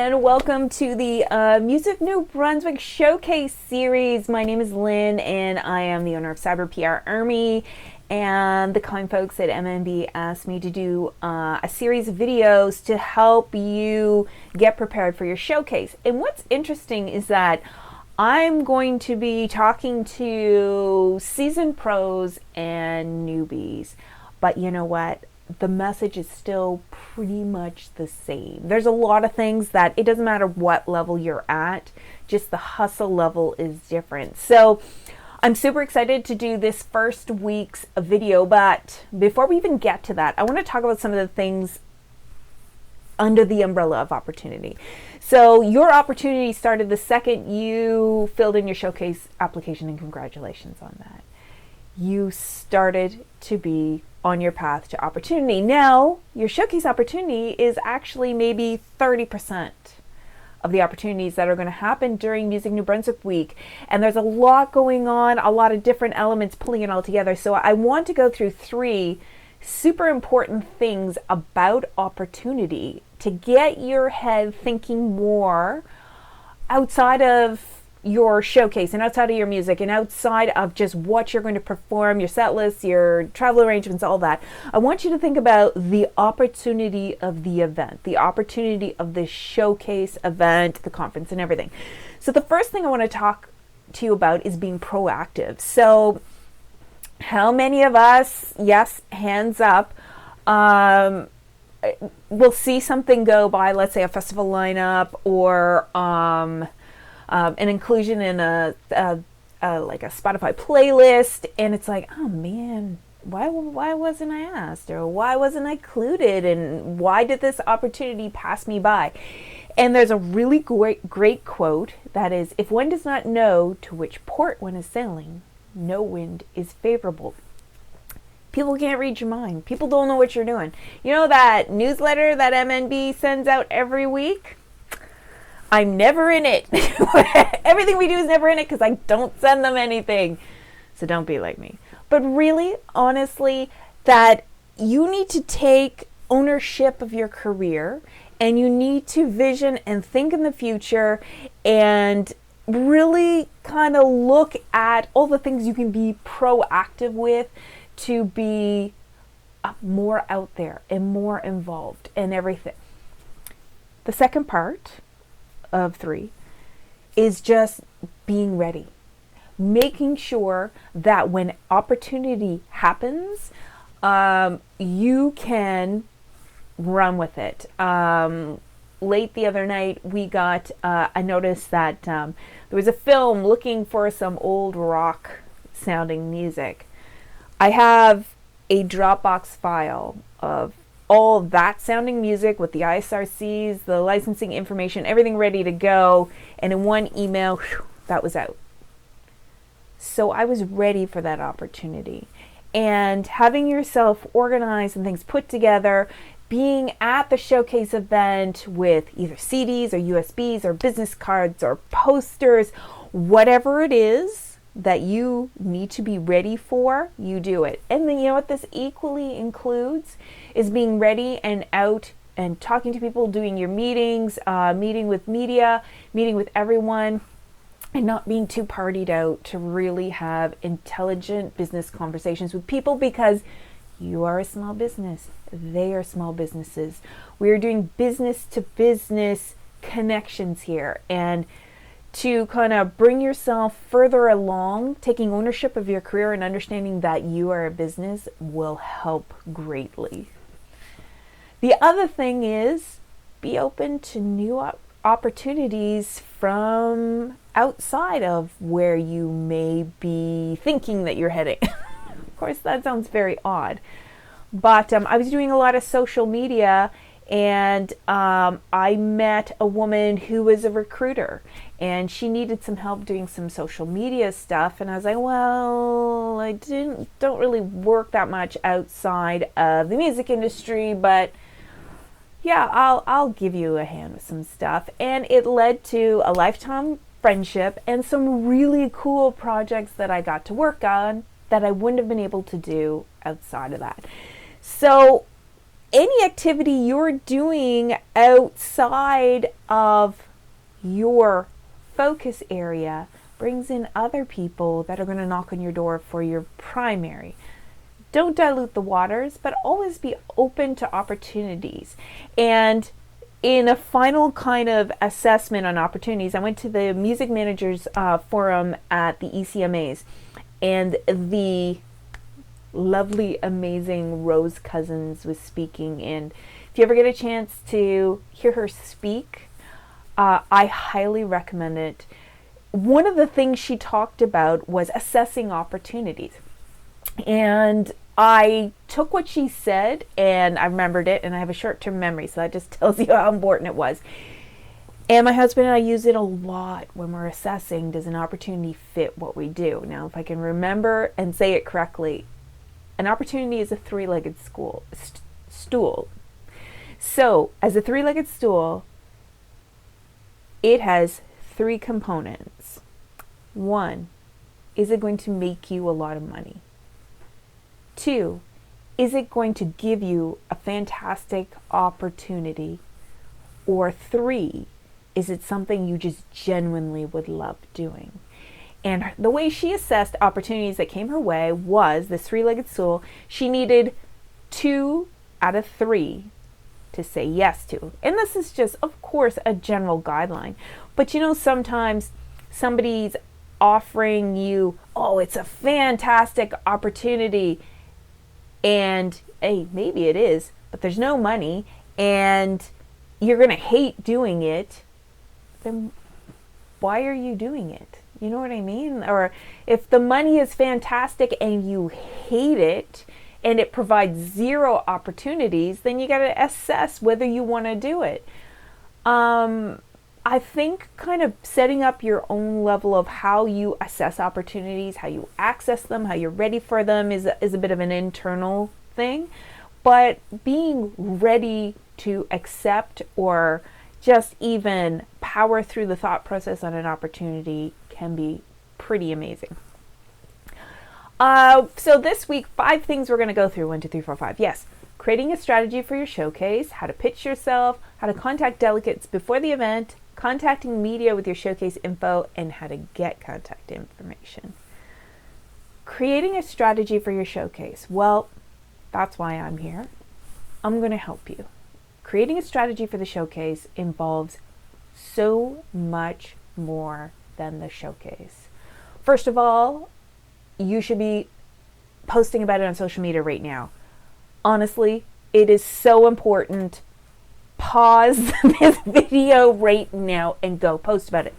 and welcome to the Music New Brunswick Showcase series. My name is Lynn, and I am the owner of Cyber PR Army. And the kind folks at MNB asked me to do a series of videos to help you get prepared for your showcase. And what's interesting is that I'm going to be talking to seasoned pros and newbies. But you know what? The message is still pretty much the same. There's a lot of things that it doesn't matter what level you're at, just the hustle level is different. So I'm super excited to do this first week's video, but before we even get to that, I want to talk about some of the things under the umbrella of opportunity. So your opportunity started the second you filled in your showcase application, and congratulations on that. You started to be on your path to opportunity. Now, your showcase opportunity is actually maybe 30% of the opportunities that are going to happen during Music New Brunswick Week. And there's a lot going on, a lot of different elements pulling it all together. So I want to go through 3 super important things about opportunity to get your head thinking more outside of your showcase and outside of your music and outside of just what you're going to perform, your set lists, your travel arrangements, all that. I want you to think about the opportunity of the event, the opportunity of the showcase event, the conference and everything. So the first thing I want to talk to you about is being proactive. So how many of us, yes, hands up, will see something go by, let's say a festival lineup or an inclusion in a like a Spotify playlist, and it's like, oh man, why wasn't I asked, or why wasn't I included, and why did this opportunity pass me by? And there's a really great quote that is, if one does not know to which port one is sailing, no wind is favorable. People can't read your mind. People don't know what you're doing. You know that newsletter that MNB sends out every week? I'm never in it. Everything we do is never in it because I don't send them anything. So don't be like me. But really, honestly, that you need to take ownership of your career, and you need to vision and think in the future and really kind of look at all the things you can be proactive with to be more out there and more involved in everything. The second part of 3 is just being ready, making sure that when opportunity happens, you can run with it. Late the other night, we got I noticed that there was a film looking for some old rock sounding music. I have a Dropbox file of all that sounding music with the ISRCs, the licensing information, everything ready to go. And in one email, that was out. So I was ready for that opportunity. And having yourself organized and things put together, being at the showcase event with either CDs or USBs or business cards or posters, whatever it is that you need to be ready for, you do it. And then you know what this equally includes is being ready and out and talking to people, doing your meetings, meeting with media, meeting with everyone, and not being too partied out to really have intelligent business conversations with people, because you are a small business. They are small businesses. We are doing business to business connections here, and to kind of bring yourself further along, taking ownership of your career and understanding that you are a business will help greatly. The other thing is be open to new opportunities from outside of where you may be thinking that you're heading. Of course, that sounds very odd. But I was doing a lot of social media, and I met a woman who was a recruiter, and she needed some help doing some social media stuff. And I was like, well, I don't really work that much outside of the music industry, but yeah, I'll give you a hand with some stuff. And it led to a lifetime friendship and some really cool projects that I got to work on that I wouldn't have been able to do outside of that. So any activity you're doing outside of your focus area brings in other people that are going to knock on your door for your primary. Don't dilute the waters, but always be open to opportunities. And in a final kind of assessment on opportunities, I went to the Music Managers Forum at the ECMAs, and the lovely, amazing Rose Cousins was speaking. And if you ever get a chance to hear her speak, I highly recommend it. One of the things she talked about was assessing opportunities. And I took what she said and I remembered it, and I have a short-term memory, so that just tells you how important it was. And my husband and I use it a lot when we're assessing, does an opportunity fit what we do? Now, if I can remember and say it correctly, an opportunity is a three-legged stool. So, as a three-legged stool, it has three components. One, is it going to make you a lot of money? Two, is it going to give you a fantastic opportunity? Or three, is it something you just genuinely would love doing? And the way she assessed opportunities that came her way was this three-legged stool. She needed 2 out of 3 to say yes to. And this is just, of course, a general guideline. But you know, sometimes somebody's offering you, oh, it's a fantastic opportunity. And hey, maybe it is, but there's no money and you're going to hate doing it. Then why are you doing it? You know what I mean? Or if the money is fantastic and you hate it and it provides 0 opportunities, then you got to assess whether you want to do it. I think kind of setting up your own level of how you assess opportunities, how you access them, how you're ready for them is a bit of an internal thing. But being ready to accept or just even power through the thought process on an opportunity can be pretty amazing. So this week, 5 things we're going to go through. 1, 2, 3, 4, 5. Yes. Creating a strategy for your showcase, how to pitch yourself, how to contact delegates before the event, contacting media with your showcase info, and how to get contact information. Creating a strategy for your showcase. Well, that's why I'm here. I'm going to help you. Creating a strategy for the showcase involves so much more than the showcase. First of all, you should be posting about it on social media right now. Honestly, it is so important. Pause this video right now and go post about it.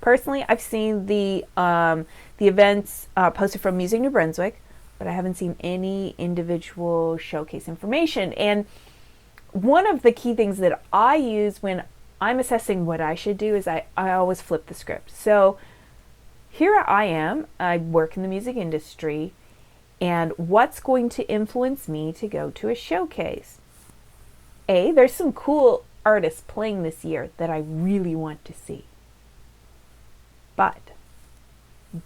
Personally, I've seen the events posted from Music New Brunswick, but I haven't seen any individual showcase information. And one of the key things that I use when I'm assessing what I should do is I always flip the script. So here I am, I work in the music industry, and what's going to influence me to go to a showcase? A, there's some cool artists playing this year that I really want to see. But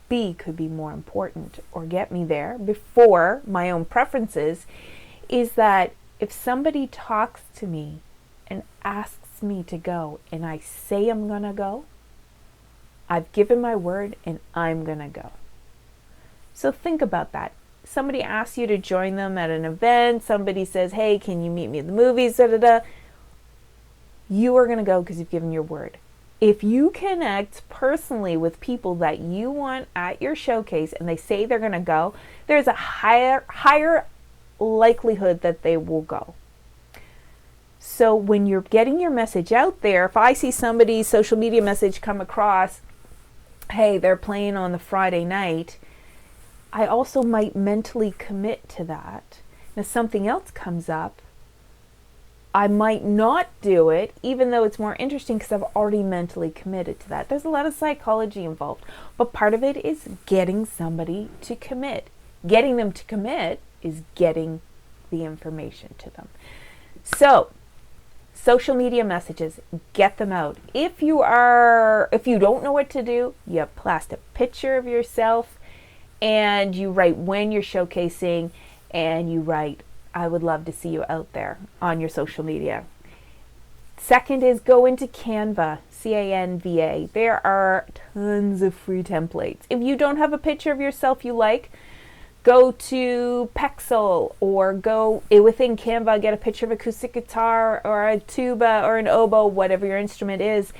B could be more important or get me there before my own preferences, is that if somebody talks to me and asks me to go and I say I'm gonna go, I've given my word and I'm gonna go. So think about that. Somebody asks you to join them at an event, somebody says, hey, can you meet me at the movies, you are going to go because you've given your word. If you connect personally with people that you want at your showcase and they say they're going to go, there's a higher likelihood that they will go. So when you're getting your message out there, if I see somebody's social media message come across, hey, they're playing on the Friday night, I also might mentally commit to that. Now, something else comes up, I might not do it, even though it's more interesting because I've already mentally committed to that. There's a lot of psychology involved, but part of it is getting somebody to commit. Getting them to commit is getting the information to them. So, social media messages, get them out. If you don't know what to do, you blast a picture of yourself and you write when you're showcasing, and you write I would love to see you out there on your social media. Second is go into Canva, Canva. There are tons of free templates. If you don't have a picture of yourself you like, go to Pexel or go within Canva, get a picture of acoustic guitar or a tuba or an oboe, whatever your instrument is.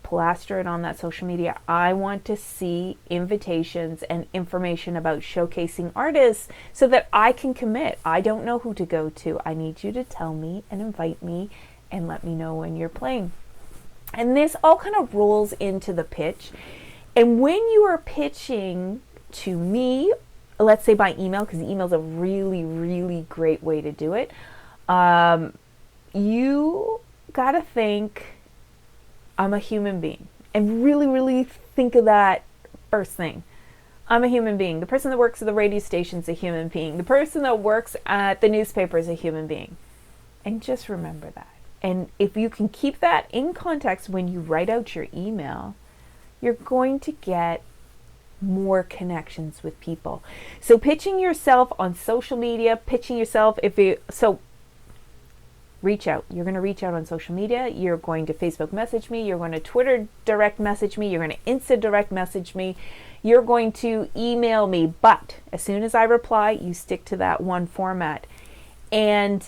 Plaster it on that social media. I want to see invitations and information about showcasing artists so that I can commit. I don't know who to go to. I need you to tell me and invite me and let me know when you're playing. And this all kind of rolls into the pitch. And when you are pitching to me, let's say by email, because email is a really, really great way to do it, you got to think, I'm a human being. And really, really think of that first thing. I'm a human being. The person that works at the radio station is a human being. The person that works at the newspaper is a human being. And just remember that. And if you can keep that in context when you write out your email, you're going to get more connections with people. So pitching yourself on social media, reach out. You're going to reach out on social media. You're going to Facebook message me. You're going to Twitter direct message me. You're going to Insta direct message me. You're going to email me. But as soon as I reply, you stick to that one format. And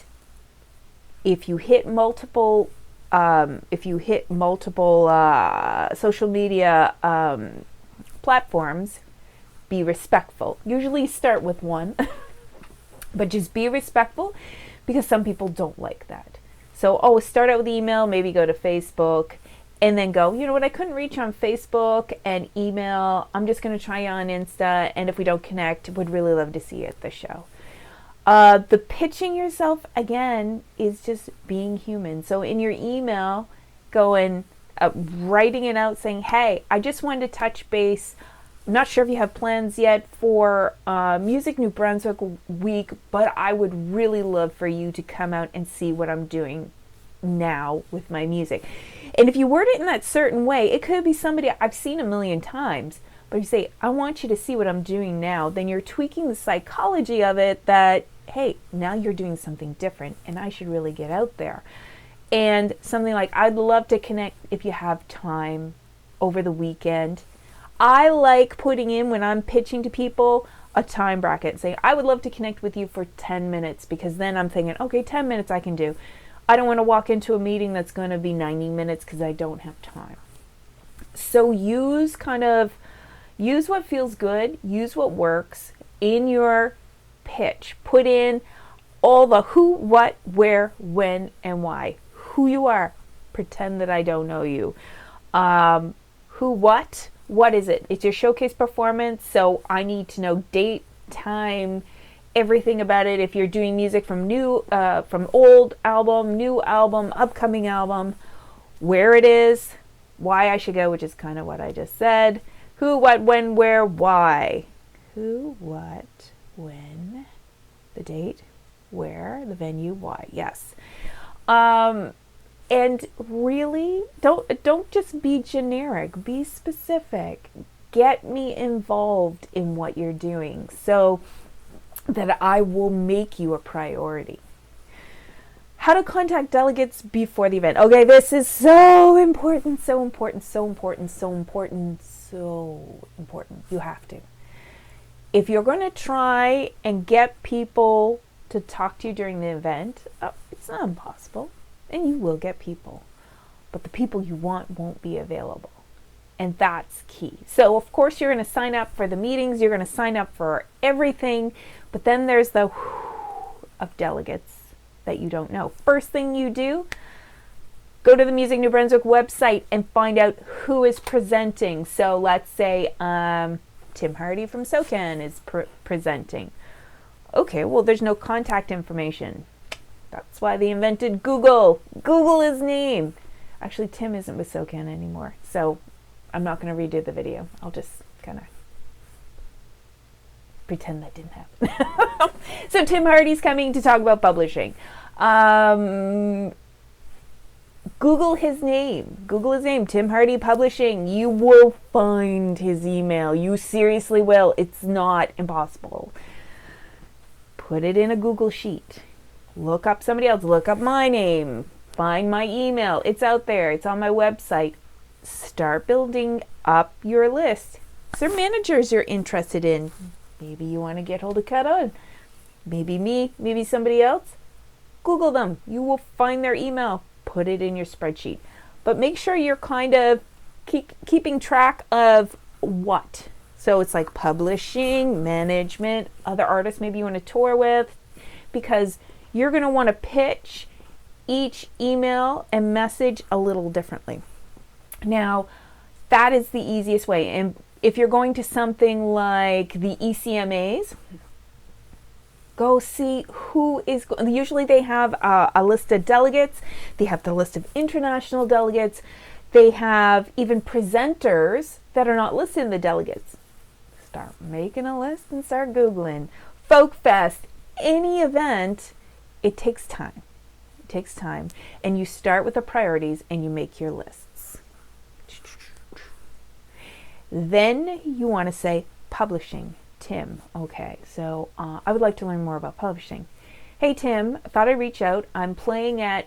if you hit multiple social media platforms, be respectful. Usually start with one, but just be respectful, because some people don't like that. So start out with email, maybe go to Facebook, and then go, you know what, I couldn't reach on Facebook and email. I'm just going to try on Insta, and if we don't connect, would really love to see you at the show. The pitching yourself, again, is just being human. So in your email, writing it out saying, hey, I just wanted to touch base. I'm not sure if you have plans yet for Music New Brunswick week, but I would really love for you to come out and see what I'm doing now with my music. And if you word it in that certain way, it could be somebody I've seen a million times, but you say, I want you to see what I'm doing now, then you're tweaking the psychology of it that, hey, now you're doing something different and I should really get out there. And something like, I'd love to connect if you have time over the weekend. I like putting in, when I'm pitching to people, a time bracket, saying, I would love to connect with you for 10 minutes, because then I'm thinking, okay, 10 minutes I can do. I don't want to walk into a meeting that's going to be 90 minutes because I don't have time. So use what feels good, use what works in your pitch. Put in all the who, what, where, when, and why. Who you are. Pretend that I don't know you. Who, what is it? It's your showcase performance, so I need to know date, time, everything about it. If you're doing music from old album, new album, upcoming album, where it is, why I should go, which is kind of what I just said. Who, what, when, where, why. Who, what, when, the date, where, the venue, why. Yes. And really, don't just be generic. Be specific. Get me involved in what you're doing so that I will make you a priority. How to contact delegates before the event. Okay, this is so important, so important, so important, so important, so important. You have to. If you're going to try and get people to talk to you during the event, it's not impossible. And you will get people, but the people you want won't be available. And that's key. So of course you're going to sign up for the meetings, you're going to sign up for everything, but then there's the of delegates that you don't know. First thing you do, go to the Music New Brunswick website and find out who is presenting. So let's say Tim Hardy from SoCan is presenting. Okay, well there's no contact information. That's why they invented Google. Google his name. Actually, Tim isn't with SoCan anymore, so I'm not going to redo the video. I'll just kind of pretend that didn't happen. So Tim Hardy's coming to talk about publishing. Google his name. Google his name, Tim Hardy Publishing. You will find his email. You seriously will. It's not impossible. put it in a Google Sheet. Look up somebody else, look up my name, find my email. It's out there, it's on my website. Start building up your list. Is there managers you're interested in? Maybe you want to get hold of Cut. Maybe me, maybe somebody else. Google them. You will find their email. Put it in your spreadsheet. But make sure you're kind of keeping track of what. So it's like publishing, management, other artists maybe you want to tour with, because you're going to want to pitch each email and message a little differently. Now, that is the easiest way. And if you're going to something like the ECMAs, go see who is, usually they have a list of delegates. They have the list of international delegates. They have even presenters that are not listed in the delegates. Start making a list and start Googling. Folk Fest, any event, it takes time. It takes time. And you start with the priorities and you make your lists. Then you want to say publishing. Tim, okay, so I would like to learn more about publishing. Hey Tim, I thought I'd reach out. I'm playing at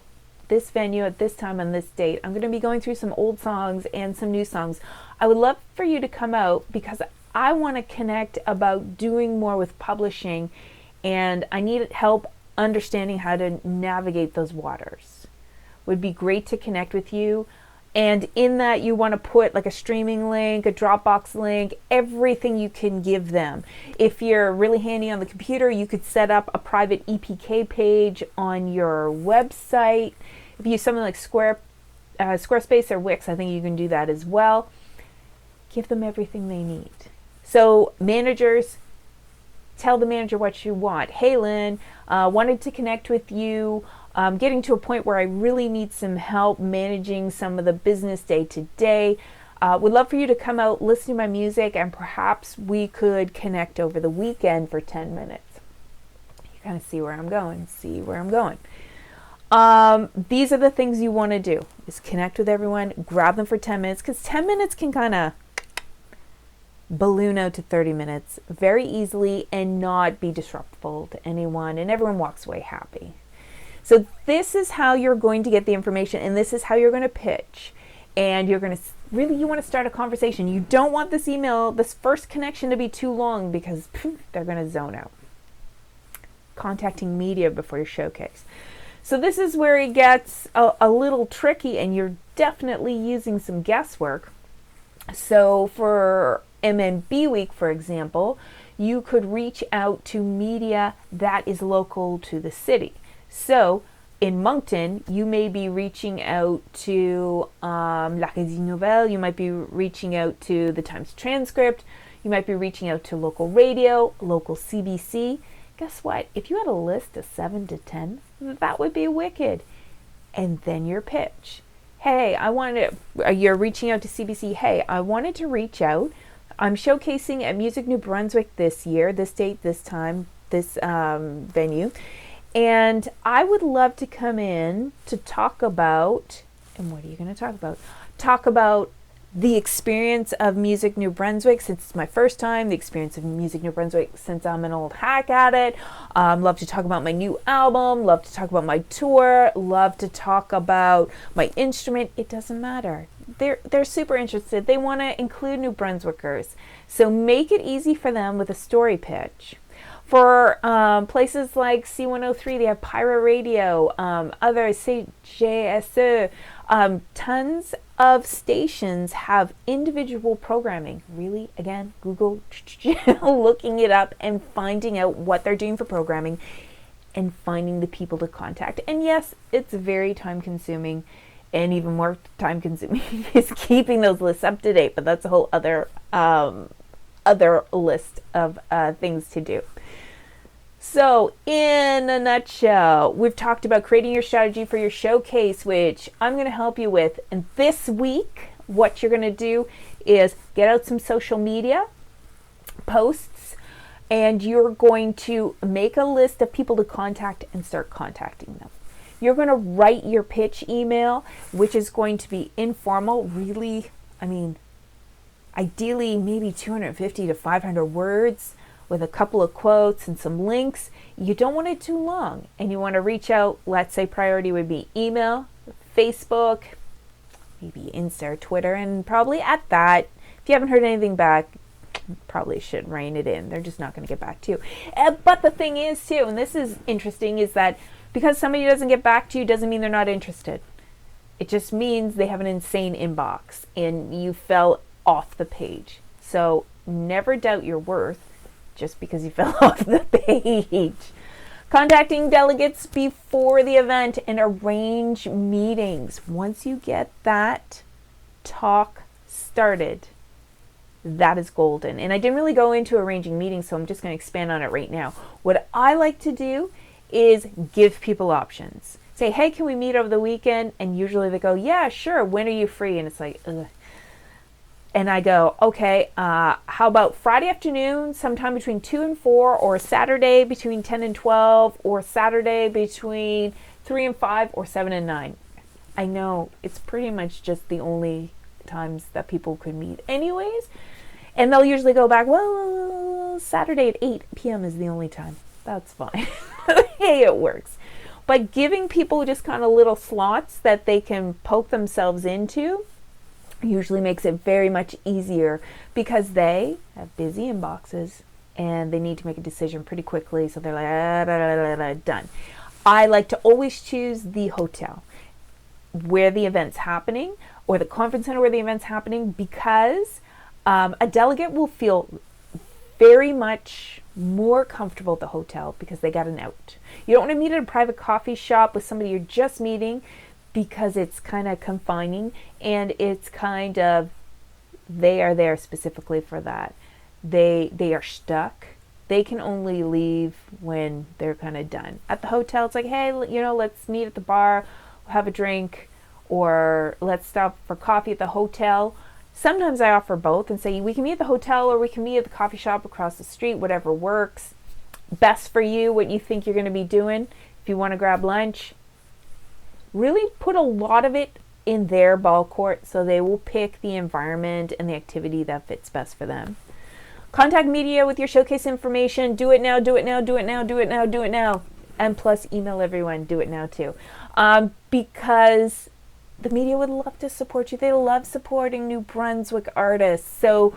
this venue at this time on this date. I'm going to be going through some old songs and some new songs. I would love for you to come out because I want to connect about doing more with publishing, and I need help understanding how to navigate those waters. Would be great to connect with you. And in that, you want to put like a streaming link, a Dropbox link, everything you can give them. If you're really handy on the computer, you could set up a private EPK page on your website. If you use something like Squarespace or Wix, I think you can do that as well. Give them everything they need. So managers, tell the manager what you want. Hey Lynn, wanted to connect with you. Getting to a point where I really need some help managing some of the business day to day. Would love for you to come out, listen to my music, and perhaps we could connect over the weekend for 10 minutes. You kind of see where I'm going. These are the things you want to do, is connect with everyone, grab them for 10 minutes, because 10 minutes can kind of balloon out to 30 minutes very easily and not be disruptive to anyone, and everyone walks away happy. So this is how you're going to get the information, and this is how you're going to pitch. And you're going to you want to start a conversation. You don't want this first connection to be too long, because they're going to zone out. Contacting media before your showcase. So this is where it gets a little tricky, and you're definitely using some guesswork. So for MMB Week, for example, you could reach out to media that is local to the city. So in Moncton, you may be reaching out to La Régie Nouvelle, you might be reaching out to the Times Transcript, you might be reaching out to local radio, local CBC. Guess what? If you had a list of 7 to 10, that would be wicked. And then your pitch. Hey, you're reaching out to CBC. Hey, I wanted to reach out. I'm showcasing at Music New Brunswick this year, this date, this time, this venue. And I would love to come in to talk about, and what are you going to talk about? Talk about the experience of Music New Brunswick since it's my first time, the experience of Music New Brunswick since I'm an old hack at it. Love to talk about my new album, love to talk about my tour, love to talk about my instrument. It doesn't matter. They're super interested. They want to include New Brunswickers. So make it easy for them with a story pitch. For places like C103, they have Pirate Radio, others, CJSE, tons of stations have individual programming. Really, again, Google, looking it up and finding out what they're doing for programming and finding the people to contact. And yes, it's very time consuming, and even more time consuming is keeping those lists up to date, but that's a whole other list of things to do. So in a nutshell, we've talked about creating your strategy for your showcase, which I'm going to help you with. And this week, what you're going to do is get out some social media posts, and you're going to make a list of people to contact and start contacting them. You're going to write your pitch email, which is going to be informal, really, ideally maybe 250 to 500 words. with a couple of quotes and some links. You don't want it too long, and you want to reach out. Let's say priority would be email, Facebook, maybe Insta or Twitter, and probably at that, if you haven't heard anything back, probably should rein it in. They're just not going to get back to you. But the thing is too, and this is interesting, is that because somebody doesn't get back to you doesn't mean they're not interested. It just means they have an insane inbox and you fell off the page. So never doubt your worth just because you fell off the page. Contacting delegates before the event and arrange meetings. Once you get that talk started, that is golden. And I didn't really go into arranging meetings, so I'm just going to expand on it right now. What I like to do is give people options. Say, hey, can we meet over the weekend? And usually they go, yeah, sure. When are you free? And it's like, ugh. And I go, okay, how about Friday afternoon, sometime between 2 and 4, or Saturday between 10 and 12, or Saturday between 3 and 5, or 7 and 9. I know it's pretty much just the only times that people could meet anyways. And they'll usually go back, well, Saturday at 8 p.m. is the only time. That's fine. Hey, it works. But giving people just kind of little slots that they can poke themselves into usually makes it very much easier, because they have busy inboxes and they need to make a decision pretty quickly. So they're like, done. I like to always choose the hotel where the event's happening, or the conference center where the event's happening, because a delegate will feel very much more comfortable at the hotel because they got an out. You don't want to meet at a private coffee shop with somebody you're just meeting, because it's kind of confining, and it's kind of, they are there specifically for that. They are stuck. They can only leave when they're kind of done. At the hotel, it's like, hey, let's meet at the bar, have a drink, or let's stop for coffee at the hotel. Sometimes I offer both and say, we can meet at the hotel or we can meet at the coffee shop across the street, whatever works best for you, what you think you're going to be doing. If you want to grab lunch, really put a lot of it in their ball court, so they will pick the environment and the activity that fits best for them. Contact media with your showcase information. Do it now, do it now, do it now, do it now, do it now. And plus email everyone, do it now too. Because the media would love to support you. They love supporting New Brunswick artists. So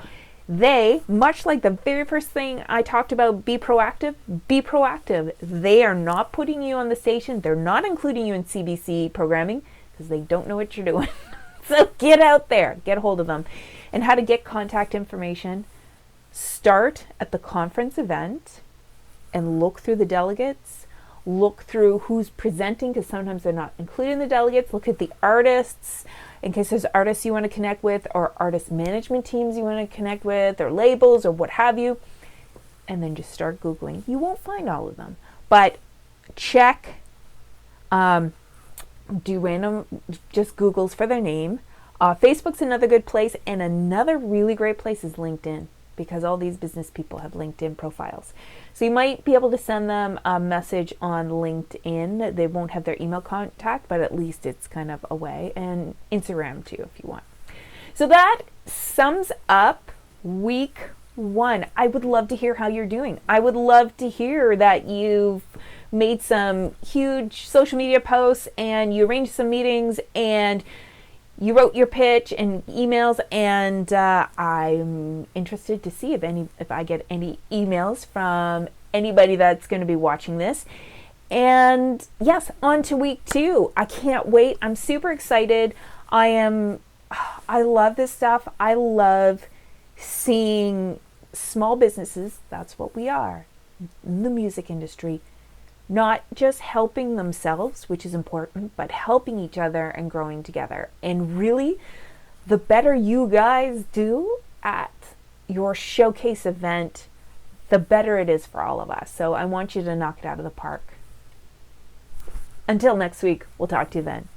they, much like the very first thing I talked about, be proactive, be proactive. They are not putting you on the station. They're not including you in CBC programming because they don't know what you're doing. So get out there, get a hold of them. And how to get contact information. Start at the conference event and look through the delegates. Look through who's presenting, because sometimes they're not including the delegates. Look at the artists, in case there's artists you want to connect with, or artist management teams you want to connect with, or labels, or what have you. And then just start Googling. You won't find all of them, but check, do random, just Googles for their name. Facebook's another good place, and another really great place is LinkedIn, because all these business people have LinkedIn profiles. So you might be able to send them a message on LinkedIn. They won't have their email contact, but at least it's kind of a way. And Instagram too, if you want. So that sums up week 1. I would love to hear how you're doing. I would love to hear that you've made some huge social media posts and you arranged some meetings and you wrote your pitch and emails, and I'm interested to see if I get any emails from anybody that's going to be watching this. And yes, on to week 2. I can't wait. I'm super excited. I love this stuff. I love seeing small businesses, that's what we are, in the music industry, not just helping themselves, which is important, but helping each other and growing together. And really, the better you guys do at your showcase event, the better it is for all of us. So I want you to knock it out of the park. Until next week, we'll talk to you then.